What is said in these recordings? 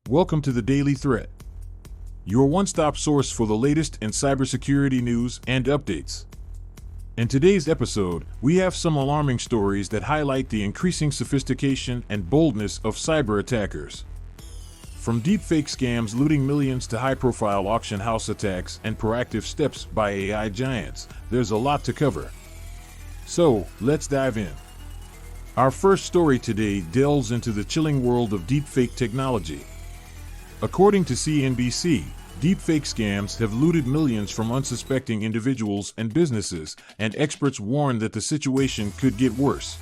Welcome to the Daily Threat, your one-stop source for the latest in cybersecurity news and updates. In today's episode, we have some alarming stories that highlight the increasing sophistication and boldness of cyber attackers. From deepfake scams looting millions to high-profile auction house attacks and proactive steps by AI giants, there's a lot to cover. So, let's dive in. Our first story today delves into the chilling world of deepfake technology. According to CNBC, deepfake scams have looted millions from unsuspecting individuals and businesses, and experts warn that the situation could get worse.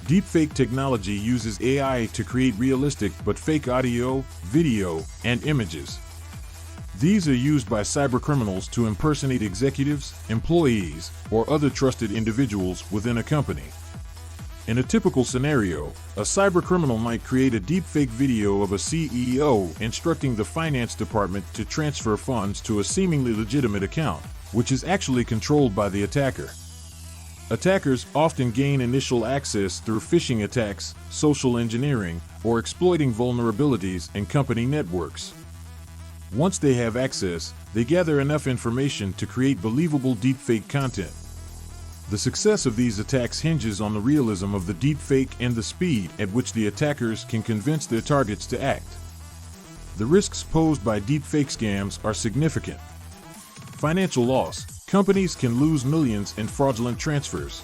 Deepfake technology uses AI to create realistic but fake audio, video, and images. These are used by cybercriminals to impersonate executives, employees, or other trusted individuals within a company. In a typical scenario, a cybercriminal might create a deepfake video of a CEO instructing the finance department to transfer funds to a seemingly legitimate account, which is actually controlled by the attacker. Attackers often gain initial access through phishing attacks, social engineering, or exploiting vulnerabilities in company networks. Once they have access, they gather enough information to create believable deepfake content. The success of these attacks hinges on the realism of the deepfake and the speed at which the attackers can convince their targets to act. The risks posed by deepfake scams are significant. Financial loss. Companies can lose millions in fraudulent transfers.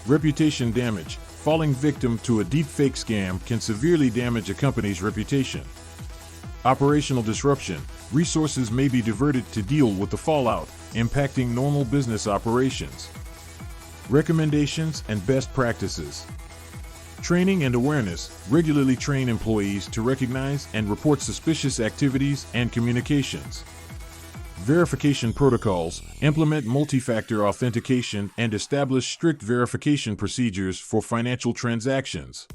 Reputation damage. Falling victim to a deepfake scam can severely damage a company's reputation. Operational disruption. Resources may be diverted to deal with the fallout, impacting normal business operations. Recommendations and best practices. Training and awareness. Regularly train employees to recognize and report suspicious activities and communications. Verification protocols. Implement multi-factor authentication and establish strict verification procedures for financial transactions.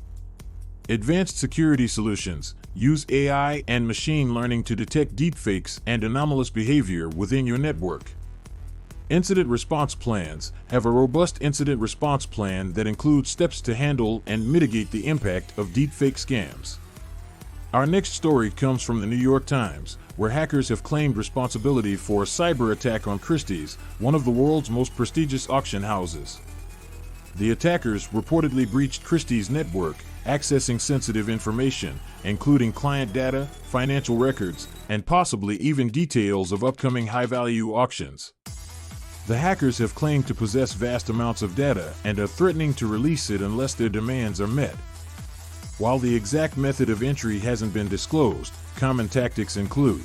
Advanced security solutions. Use AI and machine learning to detect deepfakes and anomalous behavior within your network. Incident response plans. Have a robust incident response plan that includes steps to handle and mitigate the impact of deepfake scams. Our next story comes from the New York Times, where hackers have claimed responsibility for a cyber attack on Christie's, one of the world's most prestigious auction houses. The attackers reportedly breached Christie's network, accessing sensitive information, including client data, financial records, and possibly even details of upcoming high-value auctions. The hackers have claimed to possess vast amounts of data and are threatening to release it unless their demands are met. While the exact method of entry hasn't been disclosed, common tactics include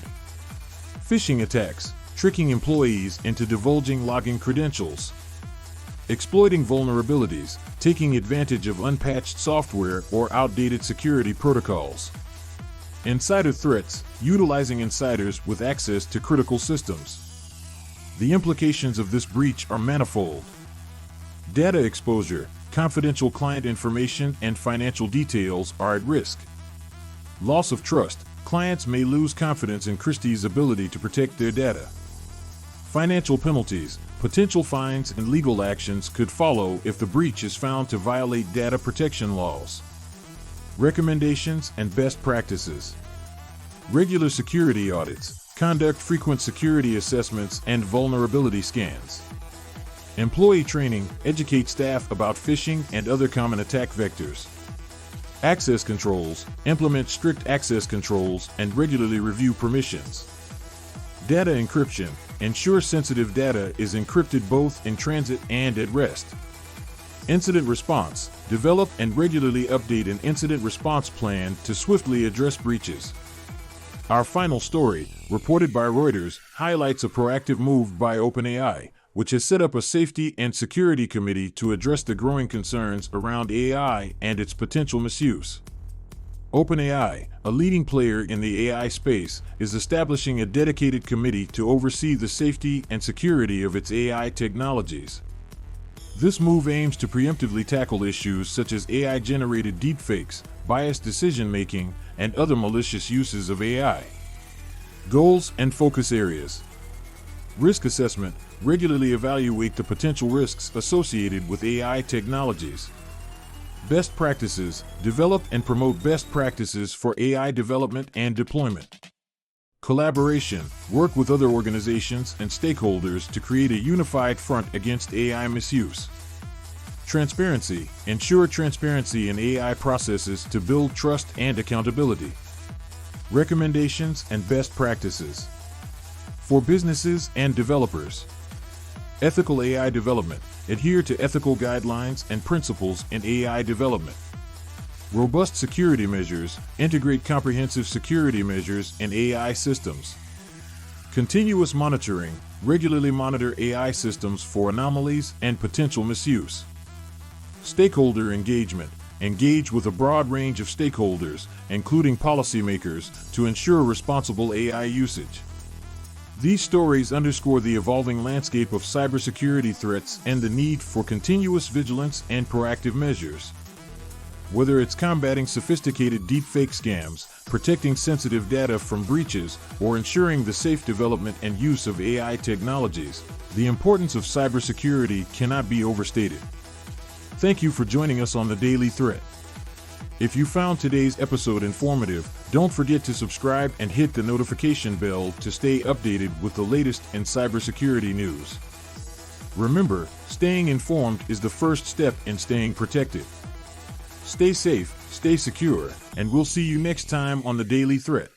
phishing attacks, tricking employees into divulging login credentials, exploiting vulnerabilities, taking advantage of unpatched software or outdated security protocols, insider threats, utilizing insiders with access to critical systems. The implications of this breach are manifold. Data exposure. Confidential client information and financial details are at risk. Loss of trust. Clients may lose confidence in Christie's ability to protect their data. Financial penalties. Potential fines and legal actions could follow if the breach is found to violate data protection laws. Recommendations and best practices. Regular security audits. Conduct frequent security assessments and vulnerability scans. Employee training. Educate staff about phishing and other common attack vectors. Access controls. Implement strict access controls and regularly review permissions. Data encryption. Ensure sensitive data is encrypted both in transit and at rest. Incident response. Develop and regularly update an incident response plan to swiftly address breaches. Our final story, reported by Reuters, highlights a proactive move by OpenAI, which has set up a safety and security committee to address the growing concerns around AI and its potential misuse. OpenAI, a leading player in the AI space, is establishing a dedicated committee to oversee the safety and security of its AI technologies. This move aims to preemptively tackle issues such as AI-generated deepfakes, biased decision-making, and other malicious uses of AI. Goals and focus areas. Risk assessment. Regularly evaluate the potential risks associated with AI technologies. Best practices: develop and promote best practices for AI development and deployment. Collaboration: work with other organizations and stakeholders to create a unified front against AI misuse. Transparency: ensure transparency in AI processes to build trust and accountability. Recommendations and best practices for businesses and developers. Ethical AI development: adhere to ethical guidelines and principles in AI development. Robust security measures: integrate comprehensive security measures in AI systems. Continuous monitoring: regularly monitor AI systems for anomalies and potential misuse. Stakeholder engagement: engage with a broad range of stakeholders, including policymakers, to ensure responsible AI usage. These stories underscore the evolving landscape of cybersecurity threats and the need for continuous vigilance and proactive measures. Whether it's combating sophisticated deepfake scams, protecting sensitive data from breaches, or ensuring the safe development and use of AI technologies, the importance of cybersecurity cannot be overstated. Thank you for joining us on the Daily Threat. If you found today's episode informative, don't forget to subscribe and hit the notification bell to stay updated with the latest in cybersecurity news. Remember, staying informed is the first step in staying protected. Stay safe, stay secure, and we'll see you next time on the Daily Threat.